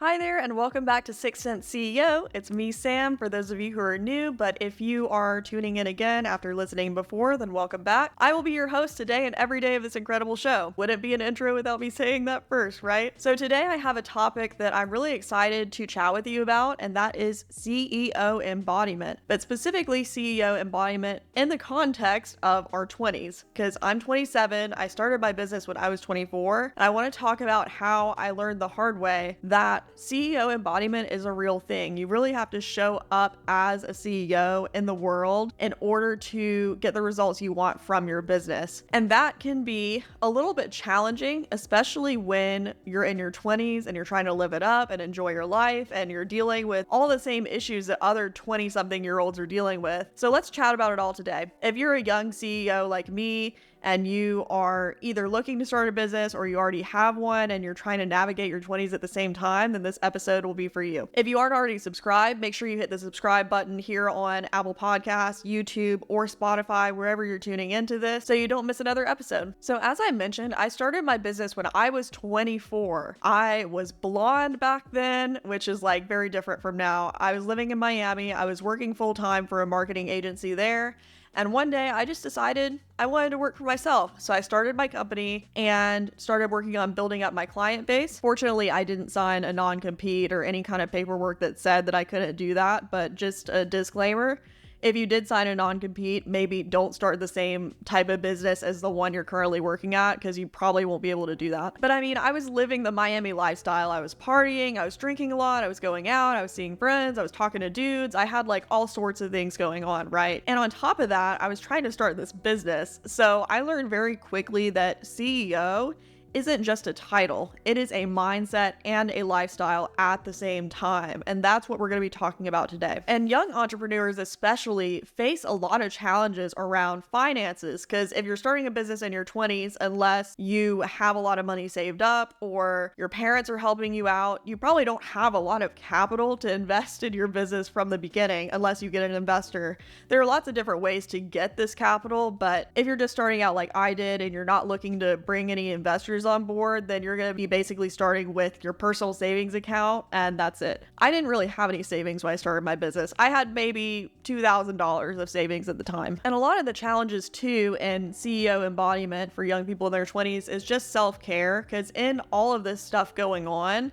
Hi there, and welcome back to Sixth Sense CEO. It's me, Sam, for those of you who are new, but if you are tuning in again after listening before, then welcome back. I will be your host today and every day of this incredible show. Wouldn't be an intro without me saying that first, right? So today I have a topic that I'm really excited to chat with you about, and that is CEO embodiment, but specifically CEO embodiment in the context of our 20s, because I'm 27, I started my business when I was 24, and I want to talk about how I learned the hard way that CEO embodiment is a real thing. You really have to show up as a CEO in the world in order to get the results you want from your business. And that can be a little bit challenging, especially when you're in your 20s and you're trying to live it up and enjoy your life and you're dealing with all the same issues that other 20-something-year-olds are dealing with. So let's chat about it all today. If you're a young CEO like me, and you are either looking to start a business or you already have one and you're trying to navigate your 20s at the same time, then this episode will be for you. If you aren't already subscribed, make sure you hit the subscribe button here on Apple Podcasts, YouTube, or Spotify, wherever you're tuning into this, so you don't miss another episode. So as I mentioned, I started my business when I was 24. I was blonde back then, which is like very different from now. I was living in Miami. I was working full-time for a marketing agency there. And one day I just decided I wanted to work for myself. So I started my company and started working on building up my client base. Fortunately, I didn't sign a non-compete or any kind of paperwork that said that I couldn't do that, but just a disclaimer. If you did sign a non-compete, maybe don't start the same type of business as the one you're currently working at, because you probably won't be able to do that. But I mean, I was living the Miami lifestyle. I was partying, I was drinking a lot, I was going out, I was seeing friends, I was talking to dudes. I had like all sorts of things going on, right? And on top of that, I was trying to start this business. So I learned very quickly that CEO isn't just a title, it is a mindset and a lifestyle at the same time. And that's what we're going to be talking about today. And young entrepreneurs especially face a lot of challenges around finances, because if you're starting a business in your 20s, unless you have a lot of money saved up or your parents are helping you out, you probably don't have a lot of capital to invest in your business from the beginning unless you get an investor. There are lots of different ways to get this capital, but if you're just starting out like I did and you're not looking to bring any investors on board, then you're going to be basically starting with your personal savings account, and that's it. I didn't really have any savings when I started my business. I had maybe $2,000 of savings at the time. And a lot of the challenges too in CEO embodiment for young people in their 20s is just self-care, because in all of this stuff going on,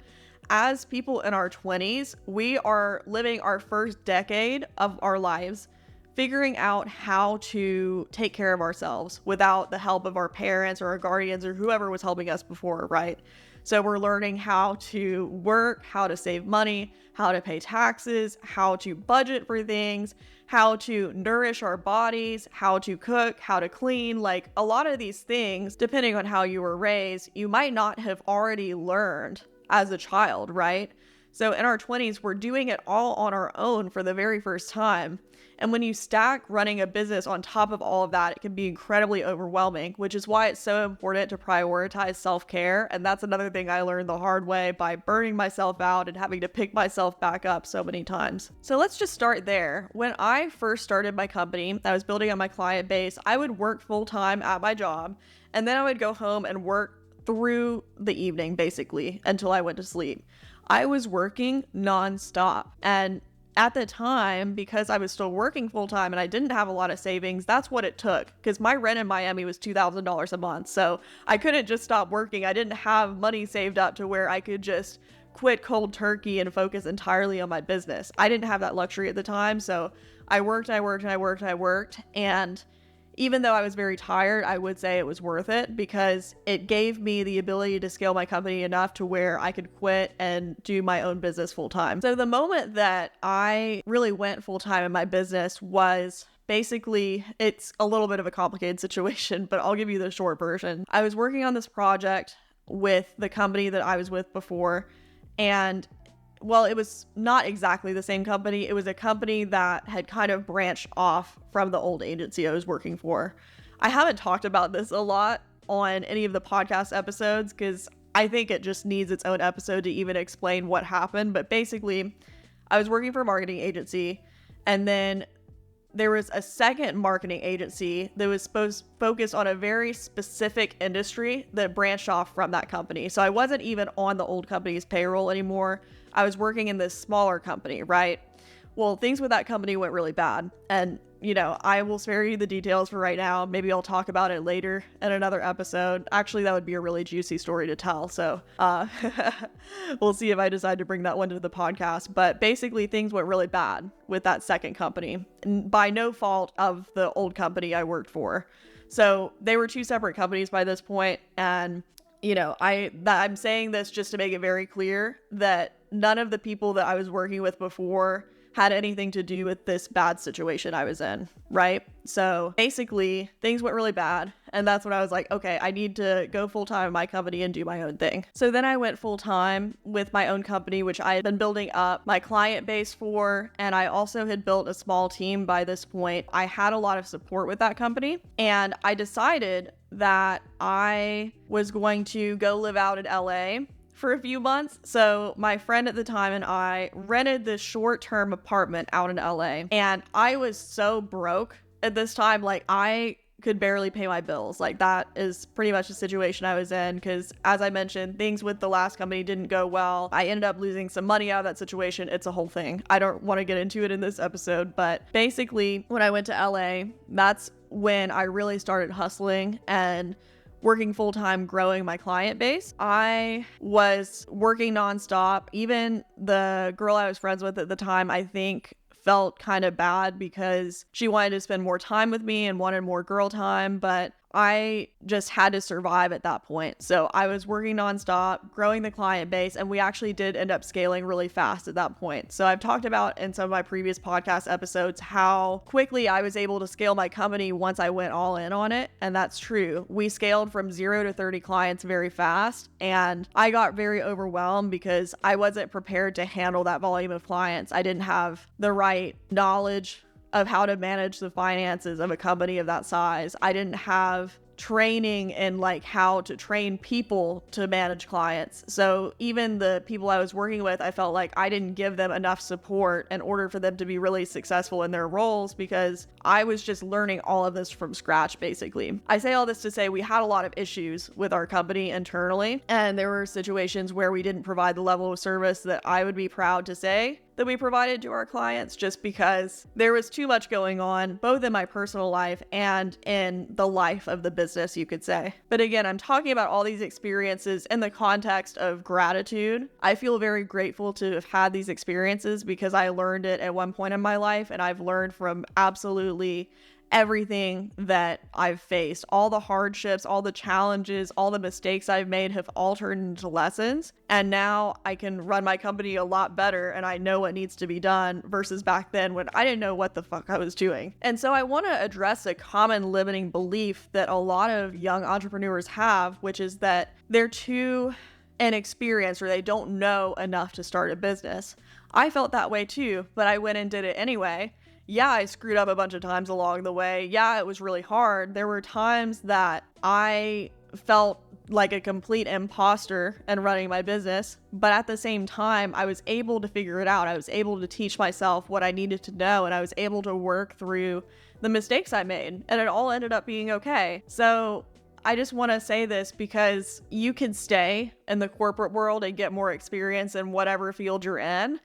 as people in our 20s, we are living our first decade of our lives figuring out how to take care of ourselves without the help of our parents or our guardians or whoever was helping us before, right? So we're learning how to work, how to save money, how to pay taxes, how to budget for things, how to nourish our bodies, how to cook, how to clean. Like a lot of these things, depending on how you were raised, you might not have already learned as a child, right? So in our 20s, we're doing it all on our own for the very first time. And when you stack running a business on top of all of that, it can be incredibly overwhelming, which is why it's so important to prioritize self-care. And that's another thing I learned the hard way by burning myself out and having to pick myself back up so many times. So let's just start there. When I first started my company, I was building on my client base. I would work full-time at my job, and then I would go home and work through the evening, basically, until I went to sleep. I was working nonstop. And at the time, because I was still working full time and I didn't have a lot of savings, that's what it took. Because my rent in Miami was $2,000 a month. So I couldn't just stop working. I didn't have money saved up to where I could just quit cold turkey and focus entirely on my business. I didn't have that luxury at the time. So I worked. And even though I was very tired, I would say it was worth it because it gave me the ability to scale my company enough to where I could quit and do my own business full time. So the moment that I really went full time in my business was basically, it's a little bit of a complicated situation, but I'll give you the short version. I was working on this project with the company that I was with before, and well, it was not exactly the same company. It was a company that had kind of branched off from the old agency I was working for. I haven't talked about this a lot on any of the podcast episodes because I think it just needs its own episode to even explain what happened. But basically, I was working for a marketing agency, and then there was a second marketing agency that was supposed to focus on a very specific industry that branched off from that company. So I wasn't even on the old company's payroll anymore. I was working in this smaller company, right? Well, things with that company went really bad. And, I will spare you the details for right now. Maybe I'll talk about it later in another episode. Actually, that would be a really juicy story to tell. So we'll see if I decide to bring that one to the podcast. But basically, things went really bad with that second company, by no fault of the old company I worked for. So they were two separate companies by this point. And, I'm saying this just to make it very clear that none of the people that I was working with before had anything to do with this bad situation I was in, right? So basically, things went really bad. And that's when I was like, okay, I need to go full-time in my company and do my own thing. So then I went full-time with my own company, which I had been building up my client base for. And I also had built a small team by this point. I had a lot of support with that company. And I decided that I was going to go live out in LA for a few months. So my friend at the time and I rented this short-term apartment out in LA. And I was so broke at this time, like I could barely pay my bills. Like that is pretty much the situation I was in, because as I mentioned, things with the last company didn't go well. I ended up losing some money out of that situation. It's a whole thing. I don't want to get into it in this episode, but basically when I went to LA, that's when I really started hustling and working full-time, growing my client base. I was working nonstop. Even the girl I was friends with at the time, I think, felt kind of bad because she wanted to spend more time with me and wanted more girl time, but I just had to survive at that point. So I was working nonstop, growing the client base, and we actually did end up scaling really fast at that point. So I've talked about in some of my previous podcast episodes how quickly I was able to scale my company once I went all in on it. And that's true. We scaled from 0 to 30 clients very fast. And I got very overwhelmed because I wasn't prepared to handle that volume of clients. I didn't have the right knowledge of how to manage the finances of a company of that size. I didn't have training in like how to train people to manage clients. So even the people I was working with, I felt like I didn't give them enough support in order for them to be really successful in their roles, because I was just learning all of this from scratch, basically. I say all this to say we had a lot of issues with our company internally, and there were situations where we didn't provide the level of service that I would be proud to say that we provided to our clients, just because there was too much going on, both in my personal life and in the life of the business, you could say. But again, I'm talking about all these experiences in the context of gratitude. I feel very grateful to have had these experiences because I learned it at one point in my life, and I've learned from absolutely everything that I've faced. All the hardships, all the challenges, all the mistakes I've made have all turned into lessons. And now I can run my company a lot better, and I know what needs to be done versus back then when I didn't know what the fuck I was doing. And so I want to address a common limiting belief that a lot of young entrepreneurs have, which is that they're too inexperienced or they don't know enough to start a business. I felt that way too, but I went and did it anyway. Yeah, I screwed up a bunch of times along the way. Yeah, it was really hard. There were times that I felt like a complete imposter in running my business, but at the same time, I was able to figure it out. I was able to teach myself what I needed to know, and I was able to work through the mistakes I made, and it all ended up being okay. So I just want to say this because you can stay in the corporate world and get more experience in whatever field you're in.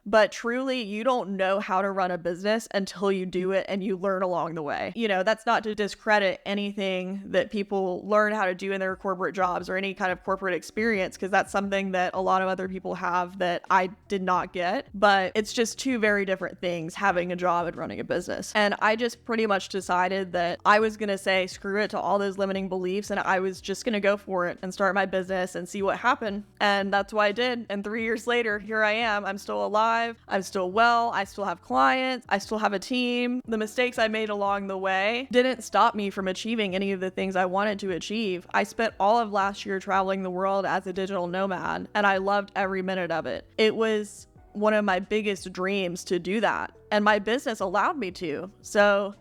But truly, you don't know how to run a business until you do it and you learn along the way. You know, that's not to discredit anything that people learn how to do in their corporate jobs or any kind of corporate experience, because that's something that a lot of other people have that I did not get. But it's just two very different things, having a job and running a business. And I just pretty much decided that I was going to say screw it to all those limiting beliefs, and I was just going to go for it and start my business and see what happened. And that's what I did. And 3 years later, here I am. I'm still alive. I'm still well. I still have clients. I still have a team. The mistakes I made along the way didn't stop me from achieving any of the things I wanted to achieve. I spent all of last year traveling the world as a digital nomad, and I loved every minute of it. It was one of my biggest dreams to do that, and my business allowed me to. So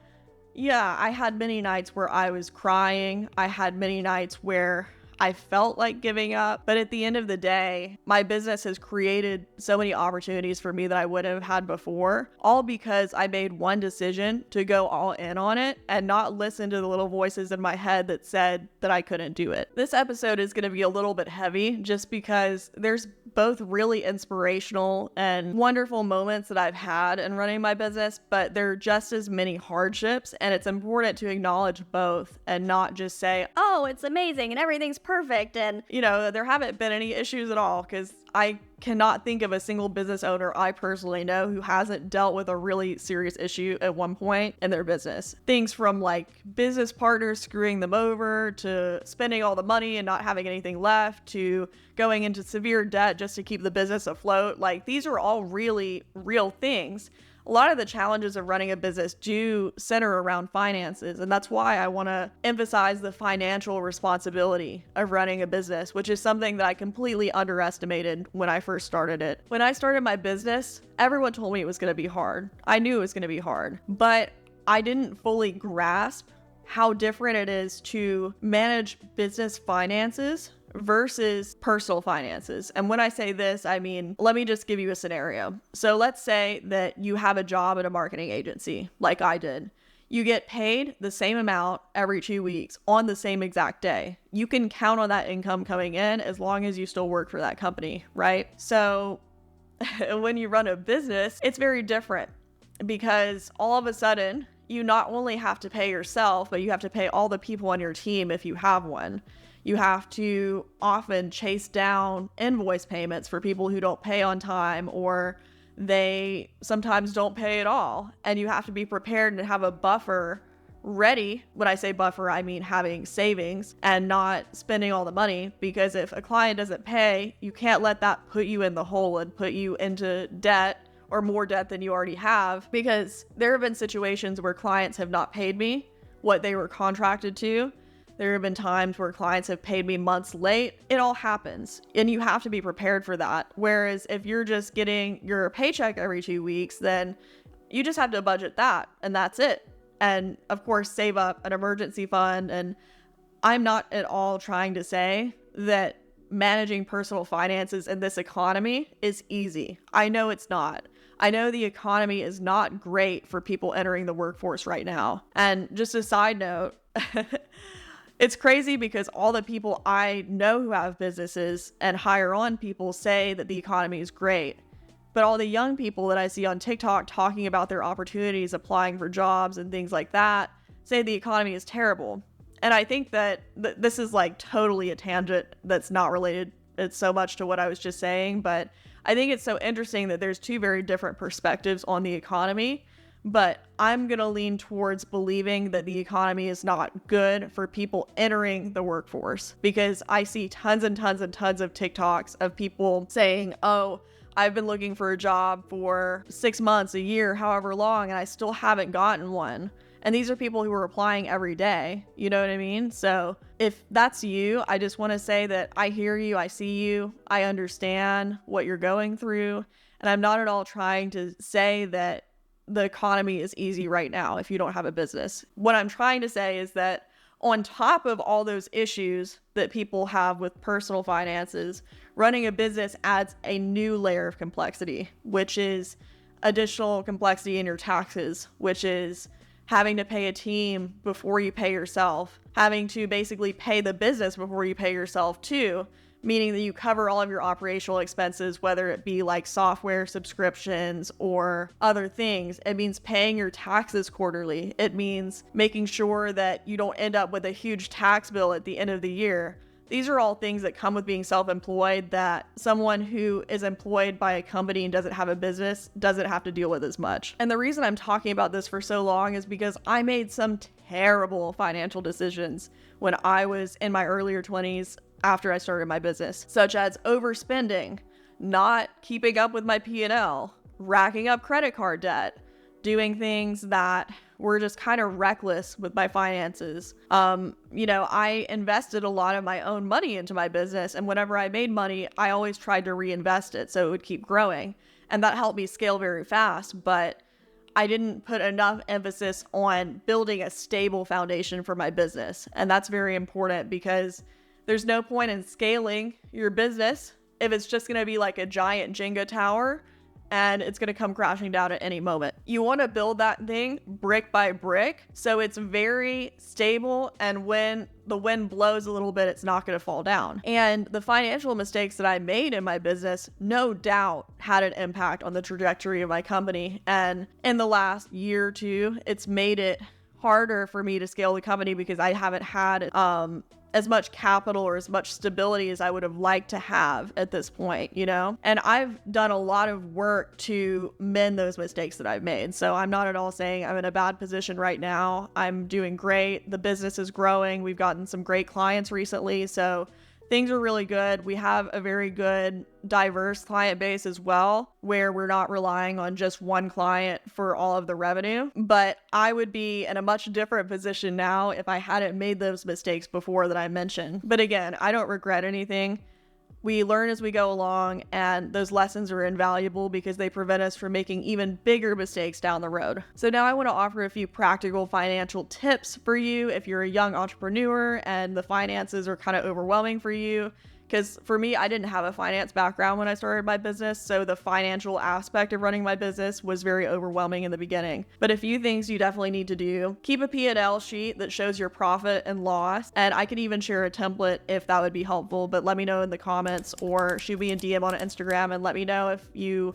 yeah, I had many nights where I was crying. I had many nights where I felt like giving up. But at the end of the day, my business has created so many opportunities for me that I wouldn't have had before, all because I made one decision to go all in on it and not listen to the little voices in my head that said that I couldn't do it. This episode is going to be a little bit heavy just because there's both really inspirational and wonderful moments that I've had in running my business, but there are just as many hardships, and it's important to acknowledge both and not just say, oh, it's amazing and everything's perfect, and there haven't been any issues at all, because I cannot think of a single business owner I personally know who hasn't dealt with a really serious issue at one point in their business. Things from like business partners screwing them over, to spending all the money and not having anything left, to going into severe debt just to keep the business afloat. Like, these are all really real things. A lot of the challenges of running a business do center around finances, and that's why I want to emphasize the financial responsibility of running a business, which is something that I completely underestimated when I first started it. When I started my business, everyone told me it was going to be hard. I knew it was going to be hard, but I didn't fully grasp how different it is to manage business finances versus personal finances. And when I say this, I mean, let me just give you a scenario. So let's say that you have a job at a marketing agency, like I did. You get paid the same amount every 2 weeks on the same exact day. You can count on that income coming in as long as you still work for that company, right? So when you run a business, it's very different, because all of a sudden, you not only have to pay yourself, but you have to pay all the people on your team if you have one. You have to often chase down invoice payments for people who don't pay on time, or they sometimes don't pay at all. And you have to be prepared and have a buffer ready. When I say buffer, I mean having savings and not spending all the money, because if a client doesn't pay, you can't let that put you in the hole and put you into debt, or more debt than you already have, because there have been situations where clients have not paid me what they were contracted to. There have been times where clients have paid me months late. It all happens, and you have to be prepared for that. Whereas if you're just getting your paycheck every 2 weeks, then you just have to budget that, and that's it. And of course, save up an emergency fund. And I'm not at all trying to say that managing personal finances in this economy is easy. I know it's not. I know the economy is not great for people entering the workforce right now. And just a side note, it's crazy because all the people I know who have businesses and hire on people say that the economy is great. But all the young people that I see on TikTok talking about their opportunities, applying for jobs and things like that, say the economy is terrible. And I think that this is like totally a tangent that's not related so much to what I was just saying. But I think it's so interesting that there's two very different perspectives on the economy. But I'm going to lean towards believing that the economy is not good for people entering the workforce, because I see tons and tons and tons of TikToks of people saying, oh, I've been looking for a job for 6 months, a year, however long, and I still haven't gotten one. And these are people who are applying every day. You know what I mean? So if that's you, I just want to say that I hear you, I see you, I understand what you're going through. And I'm not at all trying to say that the economy is easy right now if you don't have a business. What I'm trying to say is that on top of all those issues that people have with personal finances, running a business adds a new layer of complexity, which is additional complexity in your taxes, which is having to pay a team before you pay yourself, having to basically pay the business before you pay yourself too, meaning that you cover all of your operational expenses, whether it be like software subscriptions or other things. It means paying your taxes quarterly. It means making sure that you don't end up with a huge tax bill at the end of the year. These are all things that come with being self-employed that someone who is employed by a company and doesn't have a business doesn't have to deal with as much. And the reason I'm talking about this for so long is because I made some terrible financial decisions when I was in my earlier 20s after I started my business, such as overspending, not keeping up with my P&L, racking up credit card debt, doing things that were just kind of reckless with my finances. I invested a lot of my own money into my business, and whenever I made money, I always tried to reinvest it so it would keep growing. And that helped me scale very fast, but I didn't put enough emphasis on building a stable foundation for my business. And that's very important because There's no point in scaling your business if it's just going to be like a giant Jenga tower and it's going to come crashing down at any moment. You want to build that thing brick by brick so it's very stable, and when the wind blows a little bit, it's not going to fall down. And the financial mistakes that I made in my business, no doubt, had an impact on the trajectory of my company. And in the last year or two, it's made it harder for me to scale the company because I haven't had as much capital or as much stability as I would have liked to have at this point, you know? And I've done a lot of work to mend those mistakes that I've made. So I'm not at all saying I'm in a bad position right now. I'm doing great. The business is growing. We've gotten some great clients recently. So things are really good. We have a very good, diverse client base as well, where we're not relying on just one client for all of the revenue. But I would be in a much different position now if I hadn't made those mistakes before that I mentioned. But again, I don't regret anything. We learn as we go along, and those lessons are invaluable because they prevent us from making even bigger mistakes down the road. So now I want to offer a few practical financial tips for you if you're a young entrepreneur and the finances are kind of overwhelming for you. Because for me, I didn't have a finance background when I started my business, so the financial aspect of running my business was very overwhelming in the beginning. But a few things you definitely need to do: keep a P&L sheet that shows your profit and loss, and I could even share a template if that would be helpful, but let me know in the comments or shoot me a DM on Instagram and let me know if you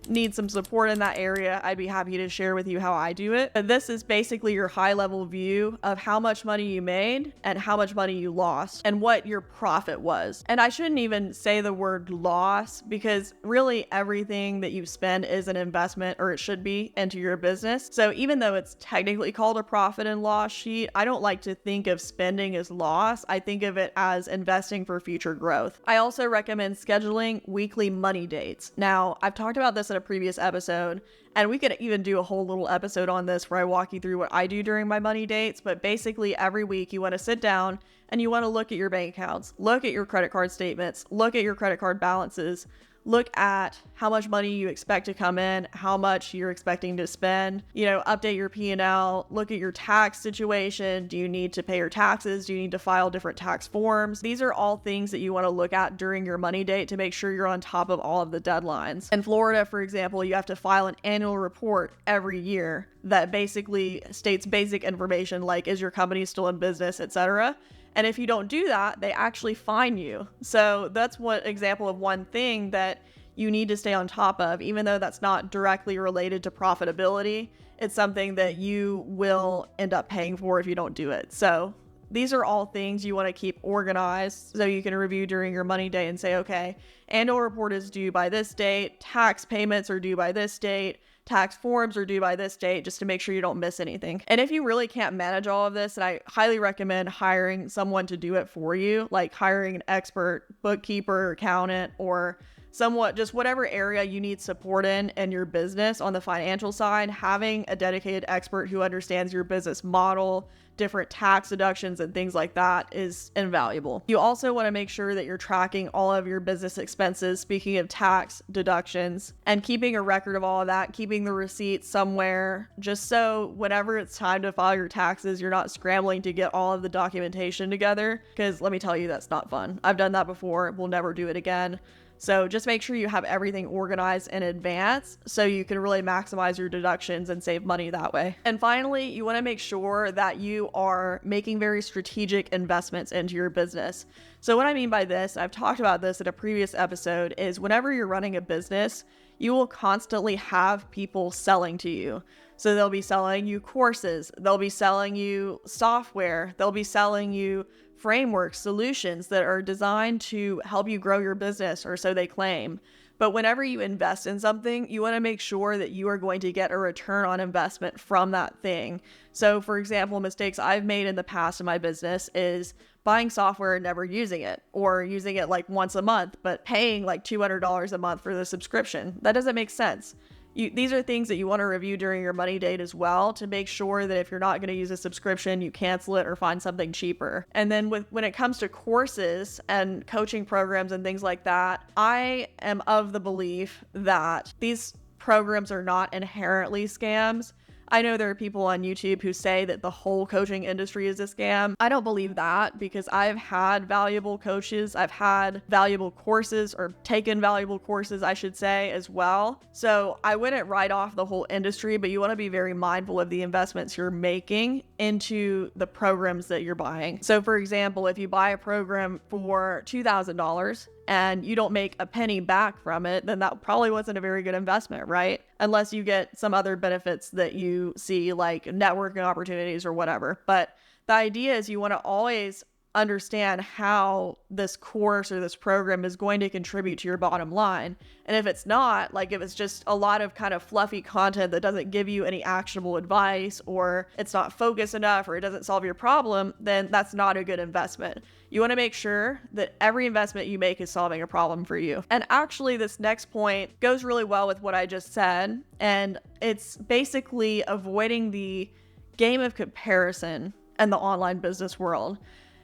need some support in that area. I'd be happy to share with you how I do it. But this is basically your high-level view of how much money you made and how much money you lost and what your profit was. And I shouldn't even say the word loss, because really everything that you spend is an investment, or it should be, into your business. So even though it's technically called a profit and loss sheet, I don't like to think of spending as loss. I think of it as investing for future growth. I also recommend scheduling weekly money dates. Now, I've talked about this in a previous episode, and we could even do a whole little episode on this where I walk you through what I do during my money dates. But basically every week you want to sit down and you want to look at your bank accounts, look at your credit card statements, look at your credit card balances, look at how much money you expect to come in, how much you're expecting to spend, update your P&L, look at your tax situation. Do you need to pay your taxes? Do you need to file different tax forms? These are all things that you want to look at during your money date to make sure you're on top of all of the deadlines. In Florida, for example, you have to file an annual report every year that basically states basic information like, is your company still in business, etc. And if you don't do that, they actually fine you. So that's one example of one thing that you need to stay on top of, even though that's not directly related to profitability. It's something that you will end up paying for if you don't do it. So these are all things you want to keep organized so you can review during your money day and say, okay, annual report is due by this date, tax payments are due by this date, tax forms are due by this date, just to make sure you don't miss anything. And if you really can't manage all of this, and I highly recommend hiring someone to do it for you, like hiring an expert bookkeeper, accountant, or somewhat just whatever area you need support in your business on the financial side. Having a dedicated expert who understands your business model, different tax deductions and things like that is invaluable. You also want to make sure that you're tracking all of your business expenses, speaking of tax deductions, and keeping a record of all of that, keeping the receipts somewhere, just so whenever it's time to file your taxes, you're not scrambling to get all of the documentation together, because let me tell you, that's not fun. I've done that before. We'll never do it again. So just make sure you have everything organized in advance so you can really maximize your deductions and save money that way. And finally, you want to make sure that you are making very strategic investments into your business. So what I mean by this, I've talked about this in a previous episode, is whenever you're running a business, you will constantly have people selling to you. So they'll be selling you courses, they'll be selling you software, they'll be selling you frameworks, solutions that are designed to help you grow your business, or so they claim. But whenever you invest in something, you want to make sure that you are going to get a return on investment from that thing. So for example, mistakes I've made in the past in my business is buying software and never using it, or using it like once a month, but paying like $200 a month for the subscription. That doesn't make sense. These are things that you want to review during your money date as well, to make sure that if you're not going to use a subscription, you cancel it or find something cheaper. And then when it comes to courses and coaching programs and things like that, I am of the belief that these programs are not inherently scams, I know there are people on YouTube who say that the whole coaching industry is a scam. I don't believe that, because I've had valuable coaches, I've had valuable courses, or taken valuable courses, I should say, as well. So I wouldn't write off the whole industry, but you want to be very mindful of the investments you're making into the programs that you're buying. So for example, if you buy a program for $2,000 and you don't make a penny back from it, then that probably wasn't a very good investment, right? Unless you get some other benefits that you see, like networking opportunities or whatever. But the idea is you want to always understand how this course or this program is going to contribute to your bottom line. And if it's not, like if it's just a lot of kind of fluffy content that doesn't give you any actionable advice, or it's not focused enough, or it doesn't solve your problem, then that's not a good investment. You want to make sure that every investment you make is solving a problem for you. And actually, this next point goes really well with what I just said. And it's basically avoiding the game of comparison in the online business world.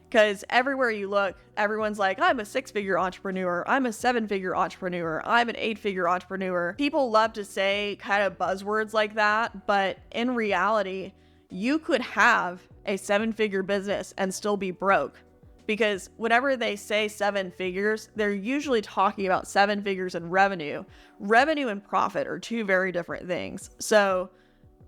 Because everywhere you look, everyone's like, I'm a 6-figure entrepreneur, I'm a 7-figure entrepreneur, I'm an 8-figure entrepreneur. People love to say kind of buzzwords like that, but in reality, you could have a 7-figure business and still be broke. Because whenever they say 7 figures, they're usually talking about 7 figures in revenue. Revenue and profit are two very different things. So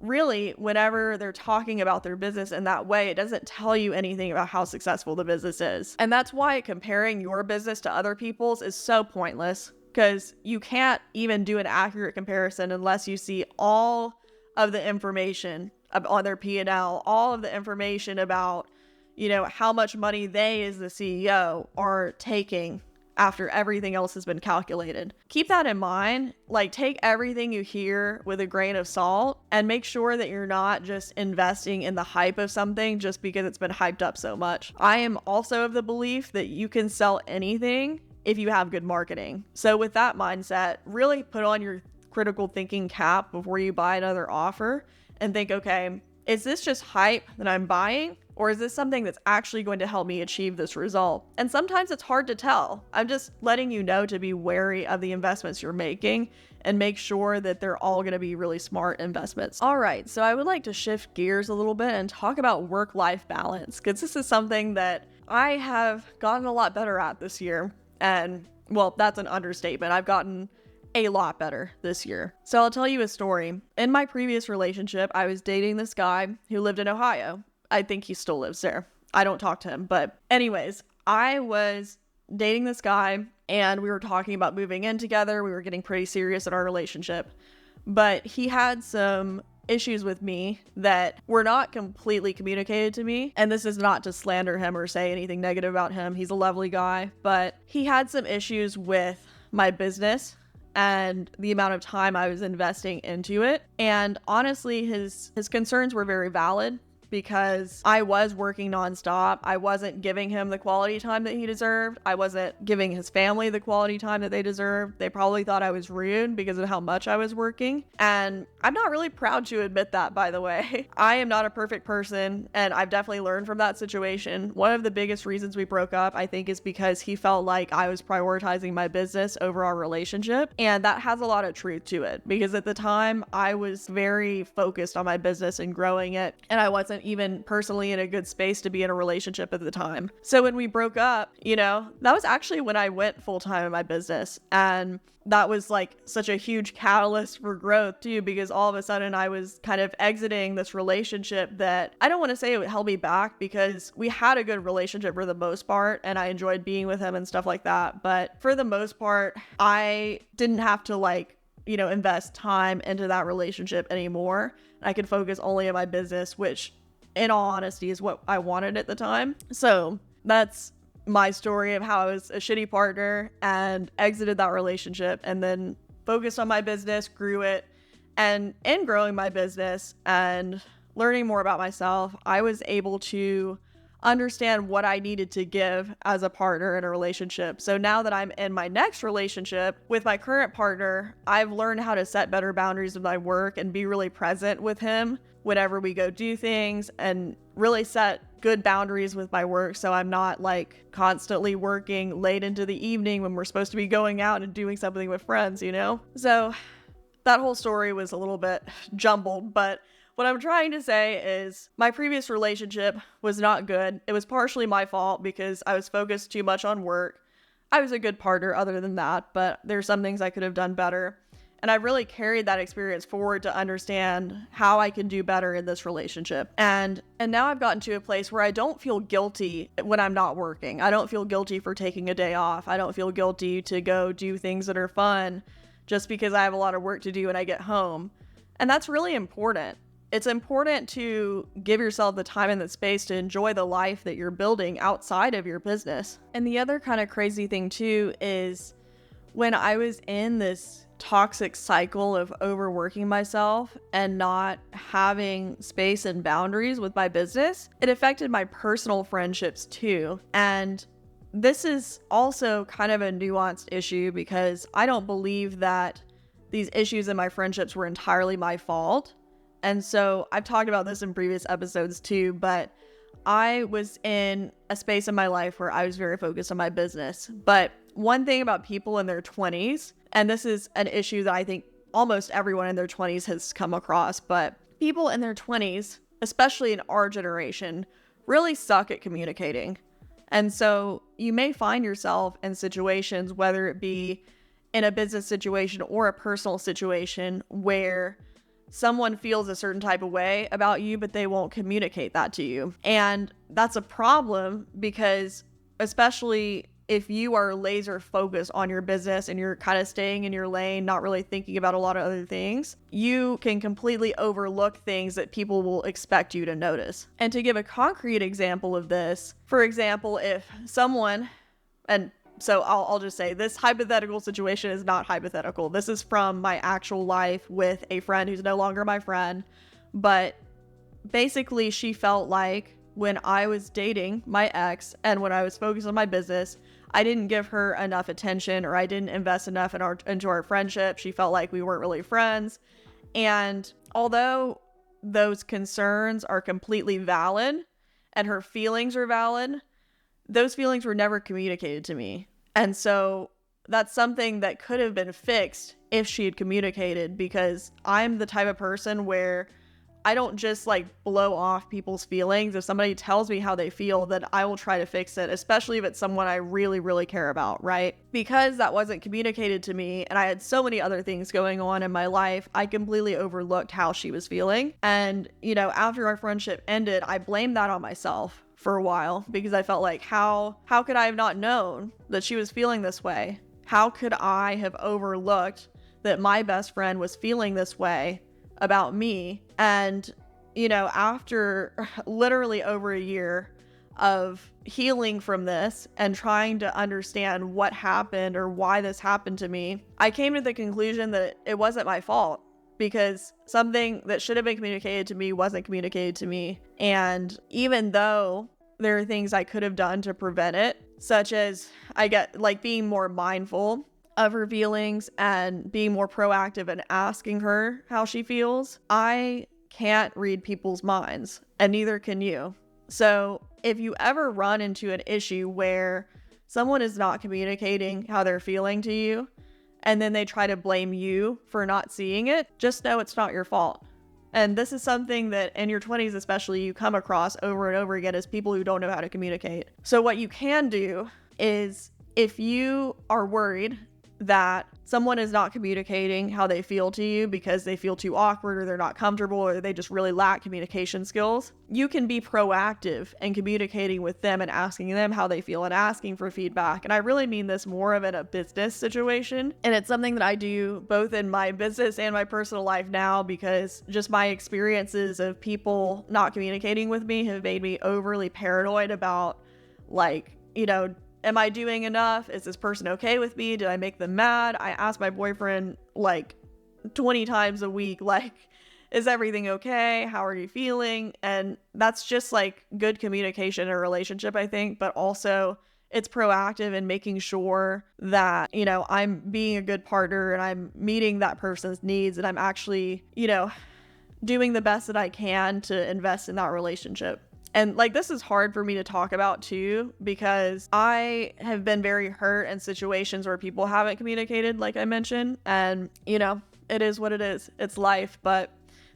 really, whenever they're talking about their business in that way, it doesn't tell you anything about how successful the business is. And that's why comparing your business to other people's is so pointless, because you can't even do an accurate comparison unless you see all of the information on their P&L, all of the information about, you know, how much money they as the CEO are taking after everything else has been calculated. Keep that in mind. Like, take everything you hear with a grain of salt and make sure that you're not just investing in the hype of something just because it's been hyped up so much. I am also of the belief that you can sell anything if you have good marketing. So with that mindset, really put on your critical thinking cap before you buy another offer and think, okay, is this just hype that I'm buying? Or is this something that's actually going to help me achieve this result? And sometimes it's hard to tell. I'm just letting you know to be wary of the investments you're making and make sure that they're all going to be really smart investments. All right, so I would like to shift gears a little bit and talk about work-life balance, because this is something that I have gotten a lot better at this year. And well, that's an understatement. I've gotten a lot better this year. So I'll tell you a story. In my previous relationship, I was dating this guy who lived in Ohio. I think he still lives there. I don't talk to him. But anyways, I was dating this guy and we were talking about moving in together. We were getting pretty serious in our relationship. But he had some issues with me that were not completely communicated to me. And this is not to slander him or say anything negative about him. He's a lovely guy. But he had some issues with my business and the amount of time I was investing into it. And honestly, his concerns were very valid, because I was working nonstop. I wasn't giving him the quality time that he deserved. I wasn't giving his family the quality time that they deserved. They probably thought I was rude because of how much I was working. And I'm not really proud to admit that, by the way. I am not a perfect person, and I've definitely learned from that situation. One of the biggest reasons we broke up, I think, is because he felt like I was prioritizing my business over our relationship. And that has a lot of truth to it, because at the time I was very focused on my business and growing it, and I wasn't even personally in a good space to be in a relationship at the time. So when we broke up, you know, that was actually when I went full-time in my business. And that was like such a huge catalyst for growth too, because all of a sudden I was kind of exiting this relationship that I don't want to say it held me back, because we had a good relationship for the most part and I enjoyed being with him and stuff like that. But for the most part, I didn't have to invest time into that relationship anymore. I could focus only on my business, which in all honesty is what I wanted at the time. So that's my story of how I was a shitty partner and exited that relationship, and then focused on my business, grew it. And in growing my business and learning more about myself, I was able to understand what I needed to give as a partner in a relationship. So now that I'm in my next relationship with my current partner, I've learned how to set better boundaries with my work and be really present with him whenever we go do things, and really set good boundaries with my work, so I'm not like constantly working late into the evening when we're supposed to be going out and doing something with friends, you know? So that whole story was a little bit jumbled, but what what I'm trying to say is my previous relationship was not good. It was partially my fault because I was focused too much on work. I was a good partner other than that, but there's some things I could have done better. And I really carried that experience forward to understand how I can do better in this relationship. And now I've gotten to a place where I don't feel guilty when I'm not working. I don't feel guilty for taking a day off. I don't feel guilty to go do things that are fun just because I have a lot of work to do when I get home. And that's really important. It's important to give yourself the time and the space to enjoy the life that you're building outside of your business. And the other kind of crazy thing too is when I was in this toxic cycle of overworking myself and not having space and boundaries with my business, it affected my personal friendships too. And this is also kind of a nuanced issue because I don't believe that these issues in my friendships were entirely my fault. And so I've talked about this in previous episodes too, but I was in a space in my life where I was very focused on my business. But one thing about people in their 20s, and this is an issue that I think almost everyone in their 20s has come across, but people in their 20s, especially in our generation, really suck at communicating. And so you may find yourself in situations, whether it be in a business situation or a personal situation, where someone feels a certain type of way about you, but they won't communicate that to you. And that's a problem because especially if you are laser focused on your business and you're kind of staying in your lane, not really thinking about a lot of other things, you can completely overlook things that people will expect you to notice. And to give a concrete example of this, for example, if someone, and so I'll just say this hypothetical situation is not hypothetical. This is from my actual life with a friend who's no longer my friend. But basically, she felt like when I was dating my ex and when I was focused on my business, I didn't give her enough attention or I didn't invest enough into our friendship. She felt like we weren't really friends. And although those concerns are completely valid and her feelings are valid, those feelings were never communicated to me. And so that's something that could have been fixed if she had communicated, because I'm the type of person where I don't just like blow off people's feelings. If somebody tells me how they feel, then I will try to fix it, especially if it's someone I really, really care about, right? Because that wasn't communicated to me and I had so many other things going on in my life, I completely overlooked how she was feeling. And, after our friendship ended, I blamed that on myself for a while because I felt like, how could I have not known that she was feeling this way? How could I have overlooked that my best friend was feeling this way about me? And, after literally over a year of healing from this and trying to understand what happened or why this happened to me, I came to the conclusion that it wasn't my fault, because something that should have been communicated to me wasn't communicated to me. And even though there are things I could have done to prevent it, such as being more mindful of her feelings and being more proactive and asking her how she feels, I can't read people's minds, and neither can you. So if you ever run into an issue where someone is not communicating how they're feeling to you, and then they try to blame you for not seeing it, just know it's not your fault. And this is something that in your 20s especially you come across over and over again as people who don't know how to communicate. So what you can do is, if you are worried that someone is not communicating how they feel to you because they feel too awkward or they're not comfortable or they just really lack communication skills, you can be proactive in communicating with them and asking them how they feel and asking for feedback. And I really mean this more of in a business situation. And it's something that I do both in my business and my personal life now, because just my experiences of people not communicating with me have made me overly paranoid about, am I doing enough? Is this person okay with me? Did I make them mad? I ask my boyfriend 20 times a week, is everything okay? How are you feeling? And that's just good communication in a relationship, I think, but also it's proactive in making sure that, I'm being a good partner and I'm meeting that person's needs and I'm actually, doing the best that I can to invest in that relationship. And this is hard for me to talk about too, because I have been very hurt in situations where people haven't communicated, like I mentioned. And, it is what it is. It's life. But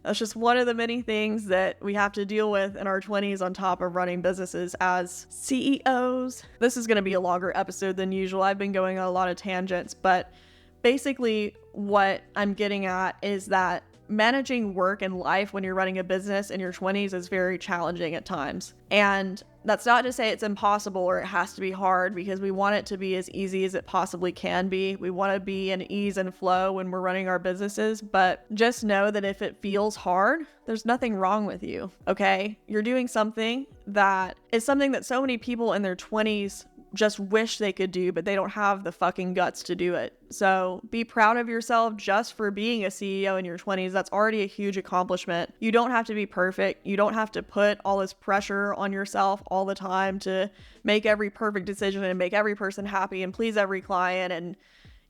That's just one of the many things that we have to deal with in our 20s on top of running businesses as CEOs. This is going to be a longer episode than usual. I've been going on a lot of tangents, but basically what I'm getting at is that managing work and life when you're running a business in your 20s is very challenging at times. And that's not to say it's impossible or it has to be hard, because we want it to be as easy as it possibly can be. We want to be in ease and flow when we're running our businesses, but just know that if it feels hard, there's nothing wrong with you, okay? You're doing something that is something that so many people in their 20s just wish they could do, but they don't have the fucking guts to do it. So be proud of yourself just for being a CEO in your 20s. That's already a huge accomplishment. You don't have to be perfect. You don't have to put all this pressure on yourself all the time to make every perfect decision and make every person happy and please every client and,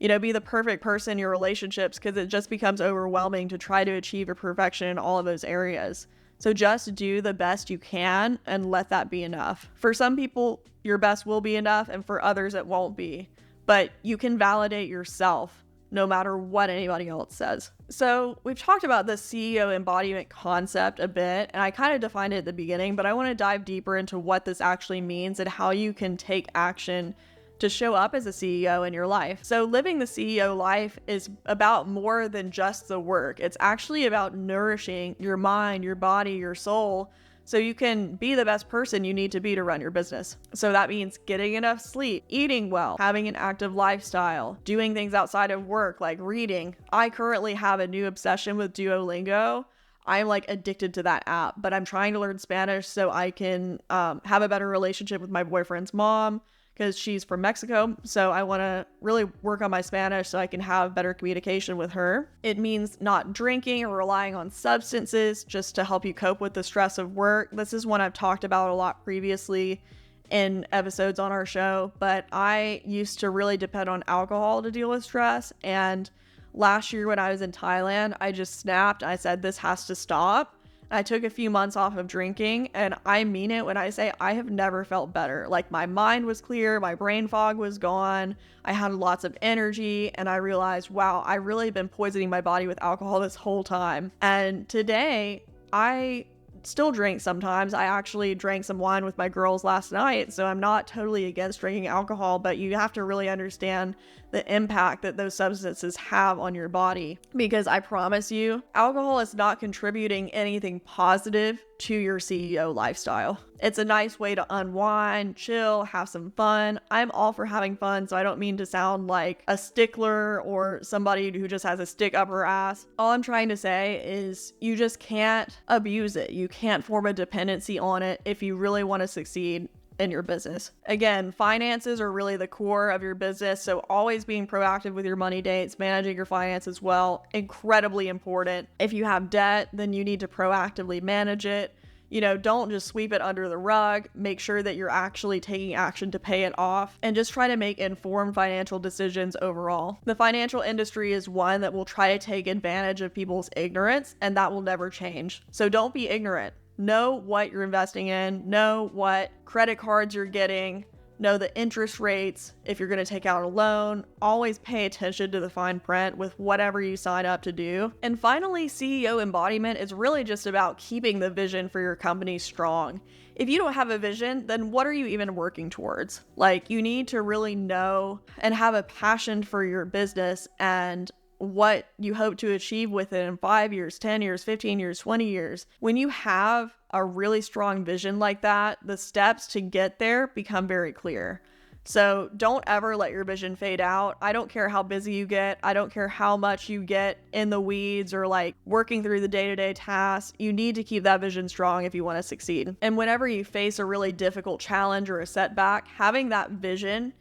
you know, be the perfect person in your relationships, because it just becomes overwhelming to try to achieve your perfection in all of those areas. So just do the best you can and let that be enough. For some people, your best will be enough, and for others, it won't be. But you can validate yourself no matter what anybody else says. So we've talked about the CEO embodiment concept a bit, and I kind of defined it at the beginning, but I want to dive deeper into what this actually means and how you can take action to show up as a CEO in your life. So living the CEO life is about more than just the work. It's actually about nourishing your mind, your body, your soul, so you can be the best person you need to be to run your business. So that means getting enough sleep, eating well, having an active lifestyle, doing things outside of work like reading. I currently have a new obsession with Duolingo. I'm like addicted to that app, but I'm trying to learn Spanish so I can have a better relationship with my boyfriend's mom, because she's from Mexico. So I want to really work on my Spanish so I can have better communication with her. It means not drinking or relying on substances just to help you cope with the stress of work. This is one I've talked about a lot previously in episodes on our show, but I used to really depend on alcohol to deal with stress. And last year when I was in Thailand, I just snapped. I said, this has to stop. I took a few months off of drinking, and I mean it when I say I have never felt better. Like, my mind was clear, my brain fog was gone, I had lots of energy, and I realized, wow, I really been poisoning my body with alcohol this whole time. And today, I still drink sometimes. I actually drank some wine with my girls last night, so I'm not totally against drinking alcohol, but you have to really understand the impact that those substances have on your body, because I promise you, alcohol is not contributing anything positive to your CEO lifestyle. It's a nice way to unwind, chill, have some fun. I'm all for having fun, so I don't mean to sound like a stickler or somebody who just has a stick up her ass. All I'm trying to say is you just can't abuse it. You can't form a dependency on it if you really want to succeed in your business. Again, finances are really the core of your business, so always being proactive with your money dates, managing your finances well, incredibly important. If you have debt, then you need to proactively manage it. You know, don't just sweep it under the rug. Make sure that you're actually taking action to pay it off, and just try to make informed financial decisions overall. The financial industry is one that will try to take advantage of people's ignorance, and that will never change. So don't be ignorant. Know what you're investing in, know what credit cards you're getting, know the interest rates if you're going to take out a loan. Always pay attention to the fine print with whatever you sign up to do. And finally, CEO embodiment is really just about keeping the vision for your company strong. If you don't have a vision, then what are you even working towards? Like, you need to really know and have a passion for your business and what you hope to achieve with it in 5 years, 10 years, 15 years, 20 years. When you have a really strong vision like that, the steps to get there become very clear. So don't ever let your vision fade out. I don't care how busy you get. I don't care how much you get in the weeds or like working through the day-to-day tasks. You need to keep that vision strong if you want to succeed. And whenever you face a really difficult challenge or a setback, having that vision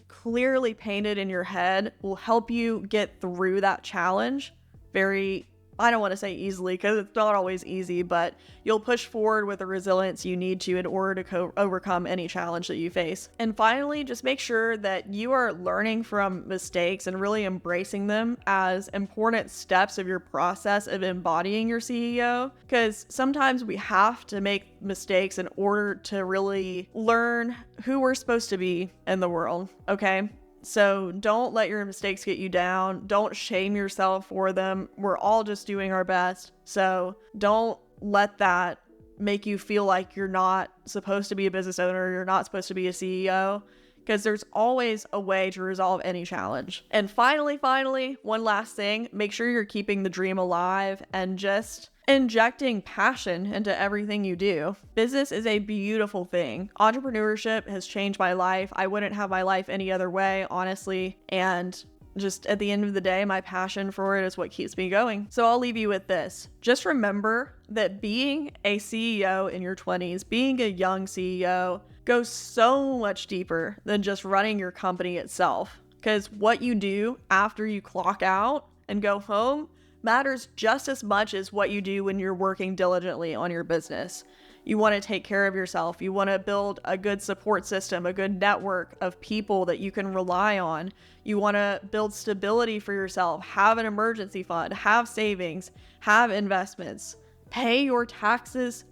clearly painted in your head will help you get through that challenge very, I don't want to say easily, because it's not always easy, but you'll push forward with the resilience you need to in order to overcome any challenge that you face. And finally, just make sure that you are learning from mistakes and really embracing them as important steps of your process of embodying your CEO, because sometimes we have to make mistakes in order to really learn who we're supposed to be in the world, okay? So don't let your mistakes get you down. Don't shame yourself for them. We're all just doing our best. So don't let that make you feel like you're not supposed to be a business owner, you're not supposed to be a CEO, because there's always a way to resolve any challenge. And finally, one last thing, make sure you're keeping the dream alive and just injecting passion into everything you do. Business is a beautiful thing. Entrepreneurship has changed my life. I wouldn't have my life any other way, honestly. And just at the end of the day, my passion for it is what keeps me going. So I'll leave you with this. Just remember that being a CEO in your 20s, being a young CEO, goes so much deeper than just running your company itself. Because what you do after you clock out and go home matters just as much as what you do when you're working diligently on your business. You want to take care of yourself. You want to build a good support system, a good network of people that you can rely on. You want to build stability for yourself, have an emergency fund, have savings, have investments, pay your taxes,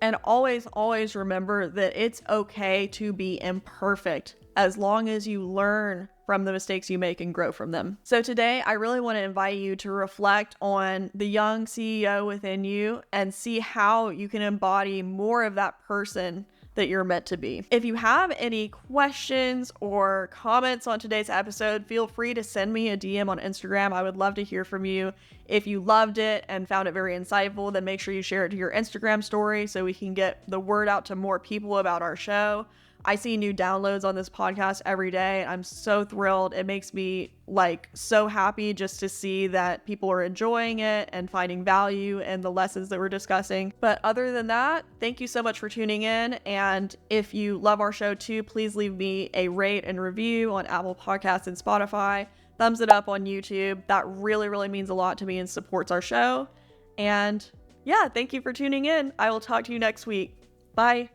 And always remember that it's okay to be imperfect as long as you learn from the mistakes you make and grow from them. So today, I really want to invite you to reflect on the young CEO within you and see how you can embody more of that person that you're meant to be. If you have any questions or comments on today's episode, feel free to send me a DM on Instagram. I would love to hear from you. If you loved it and found it very insightful, then make sure you share it to your Instagram story so we can get the word out to more people about our show. I see new downloads on this podcast every day. I'm so thrilled. It makes me so happy just to see that people are enjoying it and finding value in the lessons that we're discussing. But other than that, thank you so much for tuning in. And if you love our show too, please leave me a rate and review on Apple Podcasts and Spotify. Thumbs it up on YouTube. That really means a lot to me and supports our show. And yeah, thank you for tuning in. I will talk to you next week. Bye.